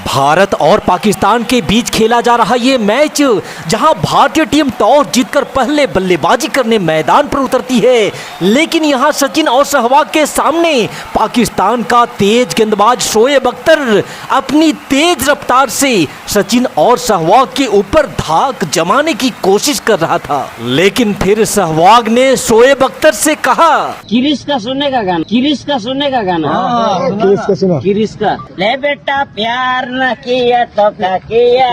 भारत और पाकिस्तान के बीच खेला जा रहा ये मैच, जहां भारतीय टीम टॉस जीतकर पहले बल्लेबाजी करने मैदान पर उतरती है, लेकिन यहां सचिन और सहवाग के सामने पाकिस्तान का तेज गेंदबाज शोएब अख्तर अपनी तेज रफ्तार से सचिन और सहवाग के ऊपर धाक जमाने की कोशिश कर रहा था। लेकिन फिर सहवाग ने शोएब अख्तर से कहा, किरिश का सुनने का गाना, किरिश का सुनने का गाना, किरिश का सुना, किरिश का ले बेटा प्यार न किया तो क्या किया।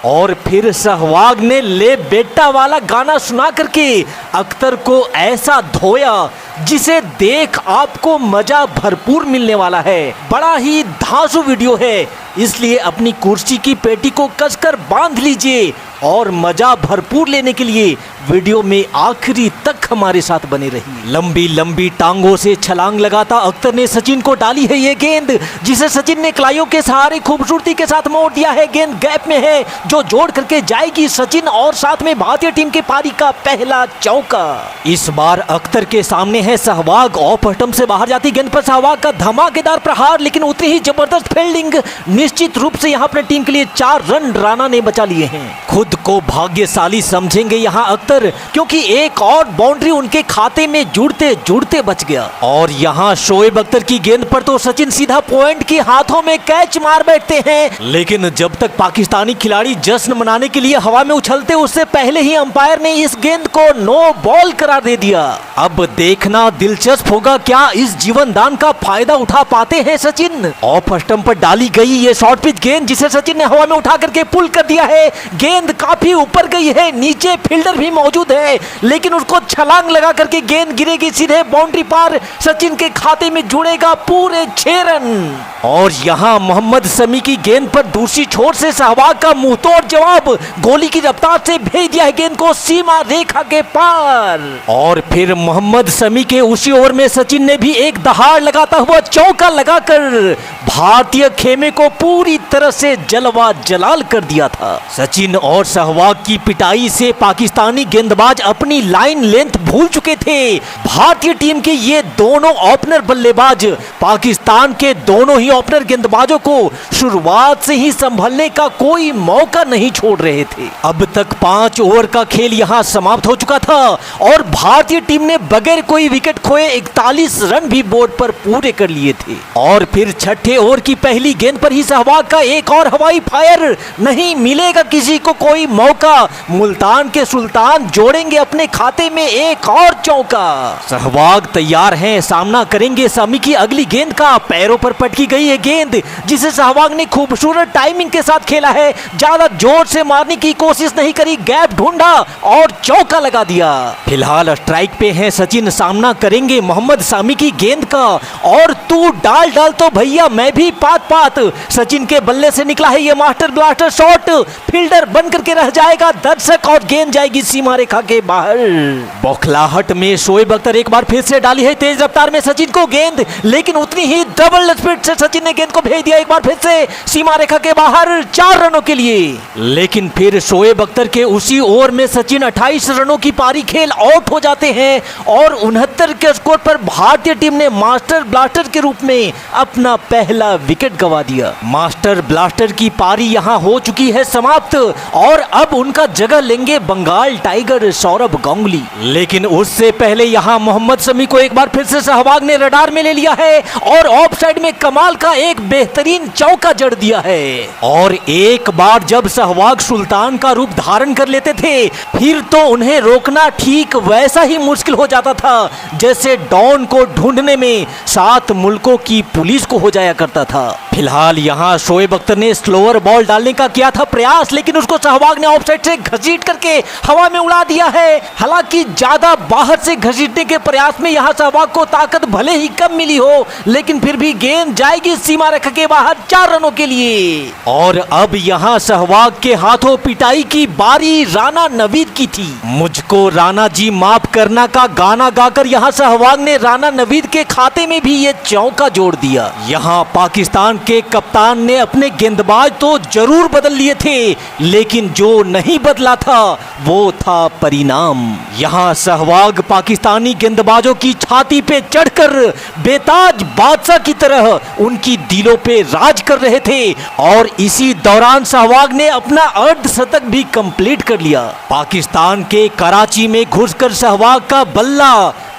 और फिर सहवाग ने ले बेटा वाला गाना सुना करके अख्तर को ऐसा धोया जिसे देख आपको मजा भरपूर मिलने वाला है। बड़ा ही धांसू वीडियो है, इसलिए अपनी कुर्सी की पेटी को कसकर बांध लीजिए और मजा भरपूर लेने के लिए वीडियो में आखिरी तक हमारे साथ बने रहिए। लंबी लंबी टांगों से छलांग लगाता अख्तर ने सचिन को डाली है ये गेंद, जिसे सचिन ने कलाइयों के सहारे खूबसूरती के साथ मोड़ दिया है। गेंद गैप में है जो जोड़ करके जाएगी सचिन और साथ में भारतीय टीम के पारी का पहला चौका। इस बार अख्तर के सामने है सहवाग। ऑफ स्टंप से बाहर जाती गेंद पर सहवाग का धमाकेदार प्रहार, लेकिन उतनी ही जबरदस्त फील्डिंग। निश्चित रूप से यहाँ अपने टीम के लिए 4 रन राणा ने बचा लिए हैं। खुद को भाग्यशाली समझेंगे यहाँ अख्तर, क्योंकि एक और बाउंड्री उनके खाते में जुड़ते जुड़ते बच गया। और यहाँ शोएब अख्तर की गेंद पर तो सचिन सीधा पॉइंट के हाथों में कैच मार बैठते हैं, लेकिन जब तक पाकिस्तानी खिलाड़ी जश्न मनाने के लिए हवा में उछलते उससे पहले ही अंपायर ने इस गेंद को नो बॉल करार दे दिया। अब देखना दिलचस्प होगा क्या इस जीवन दान का फायदा उठा पाते हैं सचिन। ऑफ स्टंप पर डाली गई ये शॉर्ट पिच गेंद, जिसे सचिन ने हवा में उठा करके पुल कर दिया है। गेंद काफी ऊपर गई है, नीचे फील्डर भी मौजूद है, लेकिन उसको छलांग लगा करके गेंद गिरेगी सीधे बाउंड्री पार। सचिन के खाते में जुड़ेगा पूरे 6 रन। और यहाँ मोहम्मद शमी की गेंद पर दूसरी छोर से सहवाग का मुंहतोड़ जवाब, गोली की रफ्तार से भेज दिया है गेंद को सीमा रेखा के पार। और फिर मोहम्मद शमी के उसी ओवर में सचिन ने भी एक दहाड़ लगाता हुआ चौका लगाकर भारतीय खेमे को पूरी तरह से जलवा जलाल कर दिया था। सचिन और सहवाग की पिटाई से पाकिस्तानी गेंदबाज अपनी लाइन लेंथ भूल चुके थे। भारतीय टीम के ये दोनों ओपनर बल्लेबाज पाकिस्तान के दोनों ही ओपनर गेंदबाजों को शुरुआत से ही संभलने का कोई मौका नहीं छोड़ रहे थे। अब तक 5 ओवर का खेल यहाँ समाप्त हो चुका था और भारतीय टीम ने बगैर कोई विकेट खोए 41 रन भी बोर्ड पर पूरे कर लिए थे। और फिर छठे ओवर की पहली गेंद पर ही सहवाग का एक और हवाई फायर, नहीं मिलेगा किसी को कोई मौका। मुल्तान के सुल्तान जोड़ेंगे अपने खाते में एक और चौका। सहवाग तैयार हैं, सामना करेंगे शमी की अगली गेंद का। पैरों पर पटकी गई है गेंद, जिसे सहवाग ने खूबसूरत टाइमिंग के साथ खेला है। ज्यादा जोर से मारने की कोशिश नहीं करी, गैप ढूंढा और चौका लगा दिया। फिलहाल स्ट्राइक पे हैं सचिन, सामना करेंगे मोहम्मद शमी की गेंद का। और तू डाल डाल तो भैया मैं भी पात पात। सचिन के बल्ले से निकला है ये मास्टर ब्लास्टर शॉट, फील्डर बन करके रह जाएगा दर्शक और गेंद जाएगी सीमा रेखा के बाहर। बौखलाहट में शोएब अख्तर एक बार फिर से डाली है तेज रफ्तार में सचिन को गेंद, लेकिन उतनी ही डबल स्पीड से सचिन ने गेंद को भेज दिया एक बार फिर से सीमा रेखा के बाहर 4 रनों के लिए। लेकिन फिर शोएब अख्तर के उसी ओवर में सचिन 28 रनों की पारी खेल आउट हो जाते हैं और 69 के स्कोर पर भारतीय टीम ने मास्टर ब्लास्टर के रूप में अपना पहला विकेट गंवा दिया। मास्टर ब्लास्टर की पारी यहां हो चुकी है समाप्त और अब उनका जगह लेंगे बंगाल टाइगर सौरभ गांगुली। लेकिन उससे पहले यहां मोहम्मद शमी को एक बार फिर से सहवाग ने रडार में ले लिया है और ऑफ साइड में कमाल का एक बेहतरीन चौका जड़ दिया है। और एक बार जब सहवाग सुल्तान का रूप धारण कर लेते थे, फिर तो उन्हें रोकना ठीक वैसा ही मुश्किल हो जाता था जैसे डॉन को ढूंढने में 7 मुल्कों की पुलिस को हो जाया करता था। फिलहाल यहाँ शोएब अख्तर ने स्लोअर बॉल डालने का किया था प्रयास, लेकिन उसको सहवाग ने ऑफसाइड से घसीट करके हवा में उड़ा दिया है। हालांकि ज्यादा बाहर से घसीटने के प्रयास में यहाँ सहवाग को ताकत भले ही कम मिली हो, लेकिन फिर भी गेंद जाएगी सीमा रेखा के बाहर 4 रनों के लिए। और अब यहाँ सहवाग के हाथों पिटाई की बारी राणा नवीद की थी। मुझको राणा जी माफ करना का गाना गाकर यहाँ सहवाग ने राणा नवीद के खाते में भी ये चौका जोड़ दिया। यहाँ पाकिस्तान के कप्तान ने अपने गेंदबाज तो जरूर बदल लिए थे, लेकिन जो नहीं बदला था वो था परिणाम। यहाँ सहवाग पाकिस्तानी गेंदबाजों की छाती पे चढ़कर बेताज बादशाह की तरह उनकी दिलों पे राज कर रहे थे और इसी दौरान सहवाग ने अपना अर्धशतक भी कंप्लीट कर लिया। पाकिस्तान के कराची में घुसकर सहवाग का बल्ला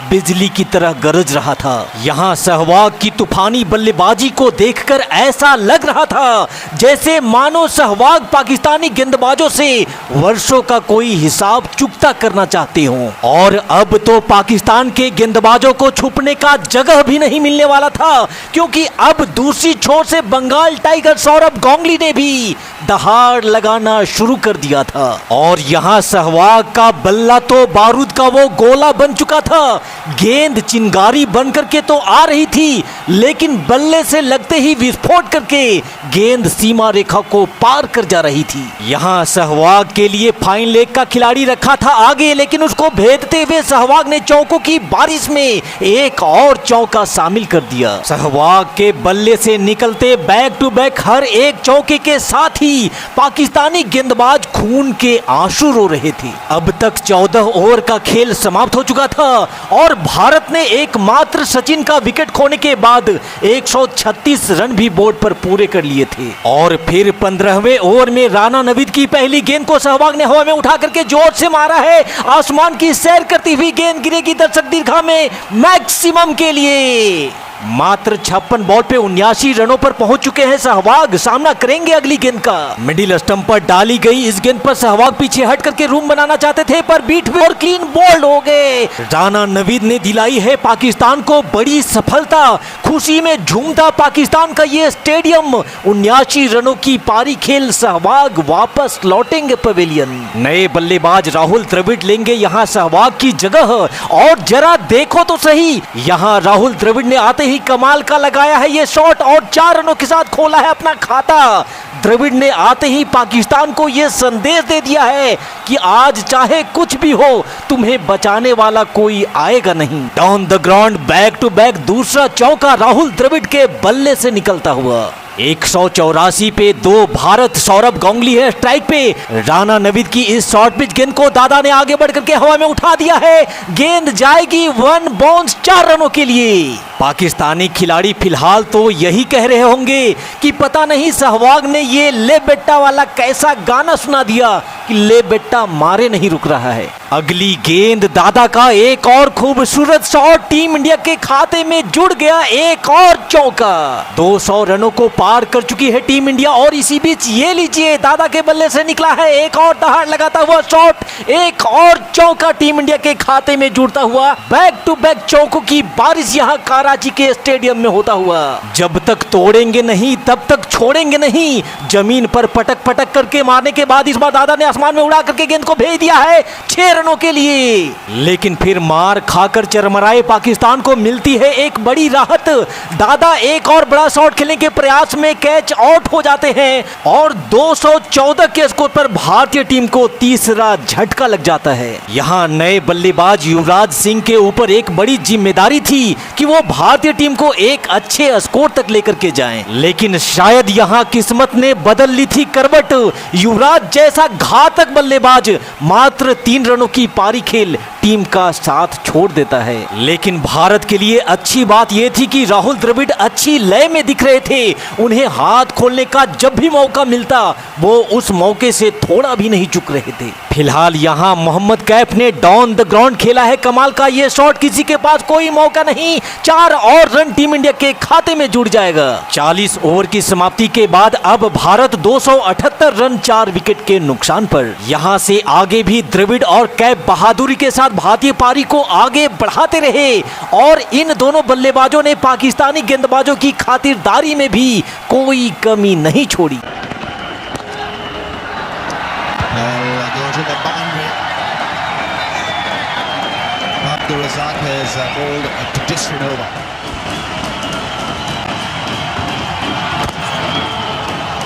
बिजली की तरह गरज रहा था। यहाँ सहवाग की तूफानी बल्लेबाजी को देखकर ऐसा लग रहा था जैसे मानो सहवाग पाकिस्तानी गेंदबाजों से वर्षों का कोई हिसाब चुकता करना चाहते हों। और अब तो पाकिस्तान के गेंदबाजों को छुपने का जगह भी नहीं मिलने वाला था, क्योंकि अब दूसरी छोर से बंगाल टाइगर सौरभ गांगुली ने भी दहाड़ लगाना शुरू कर दिया था। और यहाँ सहवाग का बल्ला तो बारूद का वो गोला बन चुका था। गेंद चिंगारी बनकर के तो आ रही थी, लेकिन बल्ले से लगते ही विस्फोट करके गेंद सीमा रेखा को पार कर जा रही थी। यहाँ सहवाग के लिए फाइन लेग का खिलाड़ी रखा था आगे, लेकिन उसको भेदते हुए सहवाग ने चौकों की बारिश में एक और चौका शामिल कर दिया। सहवाग के बल्ले से निकलते बैक टू बैक हर एक चौके के साथ ही पाकिस्तानी गेंदबाज खून के आंसू रो रहे थे। अब तक 14 ओवर का खेल समाप्त हो चुका था और भारत ने एकमात्र सचिन का विकेट खोने के बाद 136 रन भी बोर्ड पर पूरे कर लिए थे। और फिर 15वें ओवर में राणा नवीद की पहली गेंद को सहवाग ने हवा में उठा करके जोर से मारा है। आसमान की सैर करती हुई गेंद गिरेगी दर्शक दीर्घा में मैक्सिमम के लिए। मात्र 56 बॉल पे 79 रनों पर पहुंच चुके हैं सहवाग। सामना करेंगे अगली गेंद का। मिडिल स्टंप पर डाली गई इस गेंद पर सहवाग पीछे हट करके रूम बनाना चाहते थे, पर बीट हुए और क्लीन बोल्ड हो गए। राणा नवीद ने दिलाई है पाकिस्तान को बड़ी सफलता। खुशी में झूमता पाकिस्तान का ये स्टेडियम। 79 रनों की पारी खेल सहवाग वापस लौटेंगे पवेलियन। नए बल्लेबाज राहुल द्रविड़ लेंगे यहाँ सहवाग की जगह। और जरा देखो तो सही, यहाँ राहुल द्रविड़ ने आते ही कमाल का लगाया है ये शॉट और 4 रनों के साथ खोला है अपना खाता। द्रविड़ ने आते ही पाकिस्तान को यह संदेश दे दिया है कि आज चाहे कुछ भी हो, तुम्हें बचाने वाला कोई आएगा नहीं। Down the ground back to back दूसरा चौका राहुल द्रविड़ के बल्ले से निकलता हुआ। 184 पे 2 भारत। सौरभ गांगुली है स्ट्राइक पे। राणा नवीद की इस शॉर्ट पिच गेंद को दादा ने आगे बढ़ करके हवा में उठा दिया है। गेंद जाएगी 1 बाउंस 4 रनों के लिए। पाकिस्तानी खिलाड़ी फिलहाल तो यही कह रहे होंगे कि पता नहीं सहवाग ने ये ले बेटा वाला कैसा गाना सुना दिया कि ले बेटा मारे नहीं रुक रहा है। अगली गेंद दादा का एक और खूबसूरत शॉट टीम इंडिया के खाते में जुड़ गया। एक और चौका। 200 रनों को पार कर चुकी है टीम इंडिया। और इसी बीच ये लीजिए दादा के बल्ले से निकला है एक और दहाड़ लगाता हुआ शॉट। एक और चौका टीम इंडिया के खाते में जुड़ता हुआ। बैक टू बैक चौकों की बारिश यहाँ कराची के स्टेडियम में होता हुआ। जब तक तोड़ेंगे नहीं तब तक छोड़ेंगे नहीं। जमीन पर पटक पटक करके मारने के बाद इस बार दादा ने आसमान में उड़ा करके गेंद को भेज दिया है 6 रनों के लिए। लेकिन फिर मार खाकर चरमराए पाकिस्तान को मिलती है एक बड़ी राहत। दादा एक और बड़ा शॉट खेलने के प्रयास में कैच आउट हो जाते हैं और 214 के स्कोर पर भारतीय टीम को तीसरा झटका लग जाता है। यहाँ नए बल्लेबाज युवराज सिंह के ऊपर एक बड़ी जिम्मेदारी थी कि वो भारतीय टीम को एक अच्छे स्कोर तक लेकर के जाएं। लेकिन शायद यहाँ किस्मत ने बदल ली थी करवट। युवराज जैसा घातक बल्लेबाज मात्र 3 रनों की पारी खेल टीम का साथ छोड़ देता है। लेकिन भारत के लिए अच्छी बात यह थी कि राहुल द्रविड़ अच्छी लय में दिख रहे थे। उन्हें हाथ खोलने का जब भी मौका मिलता वो उस मौके से थोड़ा भी नहीं चूक रहे थे। फिलहाल यहाँ मोहम्मद कैफ ने डाउन द ग्राउंड खेला है कमाल का ये शॉट। किसी के पास कोई मौका नहीं। 4 और रन टीम इंडिया के खाते में जुड़ जाएगा। 40 ओवर की समाप्ति के बाद अब भारत 278 रन 4 विकेट के नुकसान पर। यहाँ से आगे भी द्रविड़ और कैफ बहादुरी के साथ भारतीय पारी को आगे बढ़ाते रहे और इन दोनों बल्लेबाजों ने पाकिस्तानी गेंदबाजों की खातिरदारी में भी कोई कमी नहीं छोड़ी।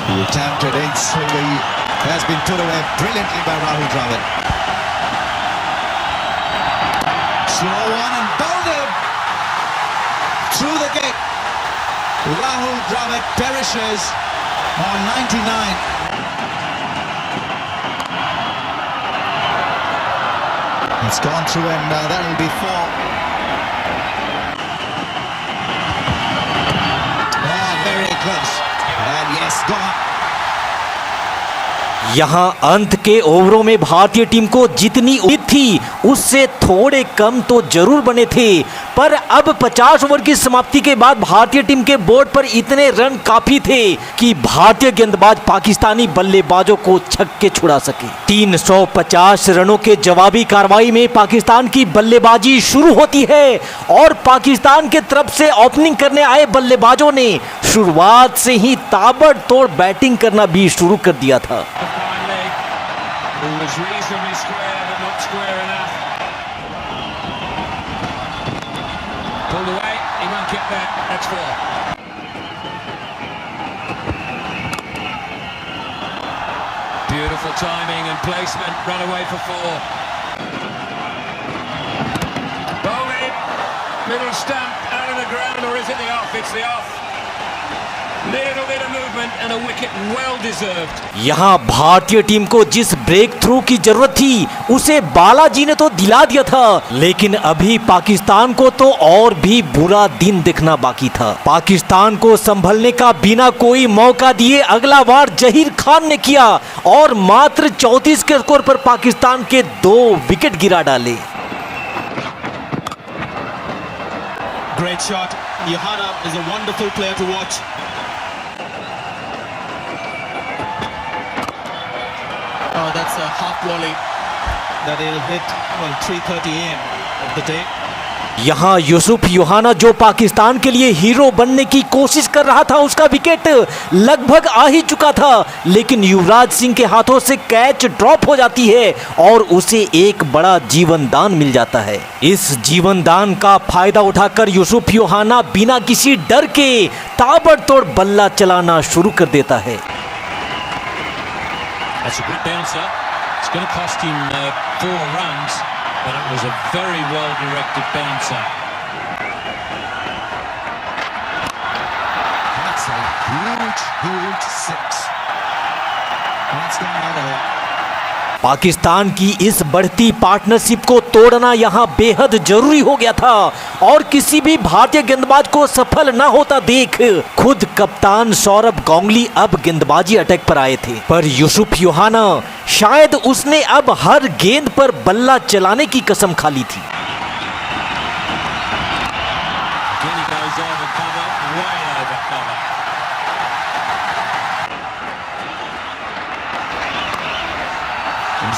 The attempted instantly has been put away brilliantly by Rahul Dravid. Slow one and bowled him through the gate. Rahul Dravid perishes on 99. It's gone through and that will be 4. Very close. And yes, gone. यहां अंत के ओवरों में भारतीय team को जितनी उम्मीद थी उससे थोड़े कम तो जरूर बने थे, पर अब 50 ओवर की समाप्ति के बाद भारतीय टीम के बोर्ड पर इतने रन काफी थे कि भारतीय गेंदबाज पाकिस्तानी बल्लेबाजों को छक्के छुड़ा सके। 350 रनों के जवाबी कार्रवाई में पाकिस्तान की बल्लेबाजी शुरू होती है और पाकिस्तान के तरफ से ओपनिंग करने आए बल्लेबाजों ने शुरुआत से ही ताबड़तोड़ बैटिंग करना भी शुरू कर दिया था। Who was reasonably square but not square enough. Pulled away, he won't get that, that's 4. Beautiful timing and placement, run away for 4. Bowling, middle stump, out of the ground, or is it the off? It's the off. Little bit of movement and a wicket well deserved. यहाँ भारतीय team को जिस break through की जरूरत थी उसे बालाजी ने तो दिला दिया था, लेकिन अभी पाकिस्तान को तो और भी बुरा दिन दिखना बाकी था। पाकिस्तान को संभलने का बिना कोई मौका दिए अगला वार जहीर खान ने किया और मात्र 34 के स्कोर पर पाकिस्तान के 2 विकेट गिरा डाले। Great shot. Yohana is a wonderful player to watch. Oh, that's a half volley that he'll hit on 3:30 AM of the day. यहाँ यूसुफ योहाना जो पाकिस्तान के लिए हीरो बनने की कोशिश कर रहा था, उसका विकेट लगभग आ ही चुका था, लेकिन युवराज सिंह के हाथों से कैच ड्रॉप हो जाती है और उसे एक बड़ा जीवन दान मिल जाता है। इस जीवन दान का फायदा उठाकर यूसुफ योहाना बिना किसी डर के ताबड़तोड़ बल्ला चलाना शुरू कर देता है। That's a good bouncer. It's going to cost him 4 runs, but it was a very well directed bouncer. That's a huge 6. That's the another. Pakistan की इस बढ़ती पार्टनरशिप को तोड़ना यहाँ बेहद जरूरी हो गया था और किसी भी भारतीय गेंदबाज को सफल न होता देख खुद कप्तान सौरभ गांगुली अब गेंदबाजी अटैक पर आए थे, पर यूसुफ योहाना शायद उसने अब हर गेंद पर बल्ला चलाने की कसम खा ली थी। Again he goes over cover, way over cover.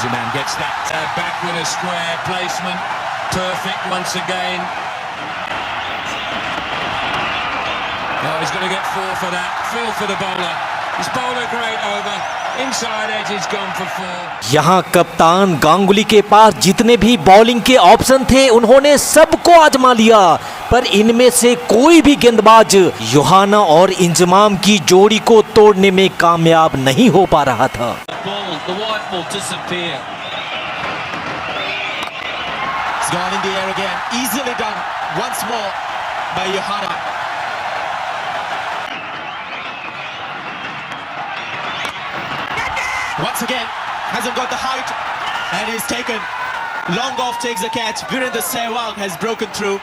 Ziman gets that back with a square placement, perfect once again. Oh, he's going to get 4 for that. 4 for the bowler. He's bowled a great over. Inside edge, he's gone for 4. यहाँ कप्तान गांगुली के पास जितने भी bowling के option थे उन्होंने सबको आजमा लिया, पर इनमें से कोई भी गेंदबाज योहाना और इंजमाम की जोड़ी को तोड़ने में कामयाब नहीं हो पा रहा था। The white ball disappear. It's gone in the air again. Easily done once more by Yohana. Once again, hasn't got the height and he's taken. Long off takes the catch. Virendra Sehwag has broken through.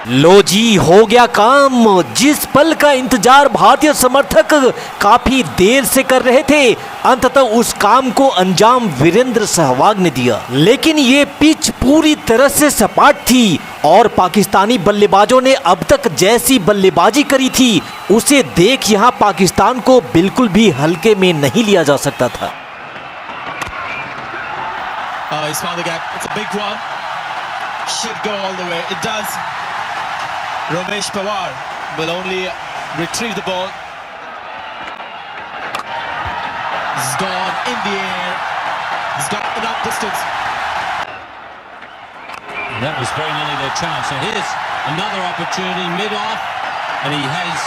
लो जी, हो गया काम। जिस पल का इंतजार भारतीय समर्थक काफी देर से कर रहे थे, अंततः उस काम को अंजाम वीरेंद्र सहवाग ने दिया। लेकिन ये पिच पूरी तरह से सपाट थी और पाकिस्तानी बल्लेबाजों ने अब तक जैसी बल्लेबाजी करी थी उसे देख यहाँ पाकिस्तान को बिल्कुल भी हल्के में नहीं लिया जा सकता था। He's found the gap. It's a big one. Should go all the way. It does. Ramesh Pawar will only retrieve the ball. It's gone in the air. He's got enough distance. That was very nearly their chance. So here's another opportunity mid-off, and he has.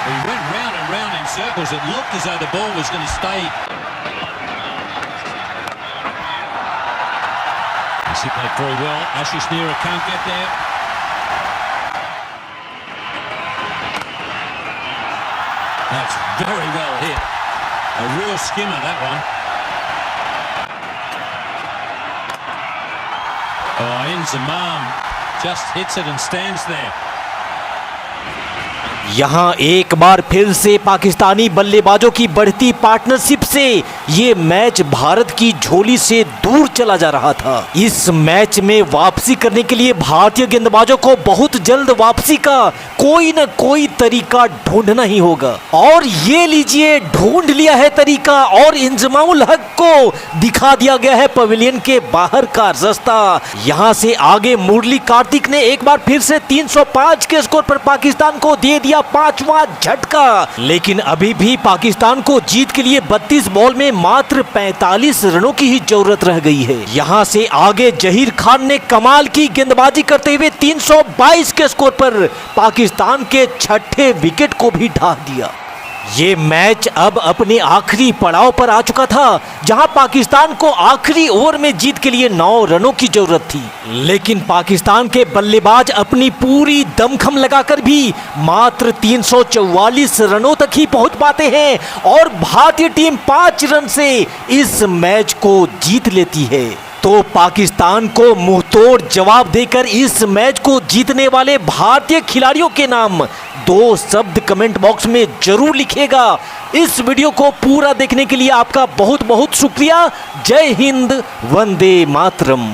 He went round and round in circles. It looked as though the ball was going to stay. He played very well. Ashish Nehra can't get there. That's very well hit. A real skimmer, that one. Oh, Inzamam just hits it and stands there. यहां एक बार फिर से पाकिस्तानी बल्लेबाजों की बढ़ती partnership से ये match Bharat की झोली से दूर चला जा रहा था। इस मैच में वापसी करने के लिए भारतीय गेंदबाजों को बहुत जल्द वापसी का कोई न कोई तरीका ढूंढना ही होगा, और ये लीजिए ढूंढ लिया है तरीका, और इंजमाउल हक को दिखा दिया गया है पवेलियन के बाहर का रास्ता। यहां से आगे मुरली कार्तिक ने एक बार फिर से 305 के स्कोर पर पाकिस्तान को दे दिया पांचवा झटका, लेकिन अभी भी पाकिस्तान को जीत के लिए 32 बॉल में मात्र 45 रनों की ही जरूरत रह गई है। यहां से आगे जहीर खान ने कमाल की गेंदबाजी करते हुए 322 के स्कोर पर पाकिस्तान के छठे विकेट को भी ढा दिया। ये मैच अब अपने आखिरी पड़ाव पर आ चुका था, जहां पाकिस्तान को आखिरी ओवर में जीत के लिए 9 रनों की जरूरत थी, लेकिन पाकिस्तान के बल्लेबाज अपनी पूरी दमखम लगाकर भी मात्र 344 रनों तक ही पहुंच पाते हैं, और भारतीय टीम 5 रन से इस मैच को जीत लेती है। तो पाकिस्तान को मुंहतोड़ जवाब देकर इस मैच को जीतने वाले भारतीय खिलाड़ियों के नाम 2 शब्द कमेंट बॉक्स में जरूर लिखिएगा। इस वीडियो को पूरा देखने के लिए आपका बहुत बहुत शुक्रिया। जय हिंद, वंदे मातरम।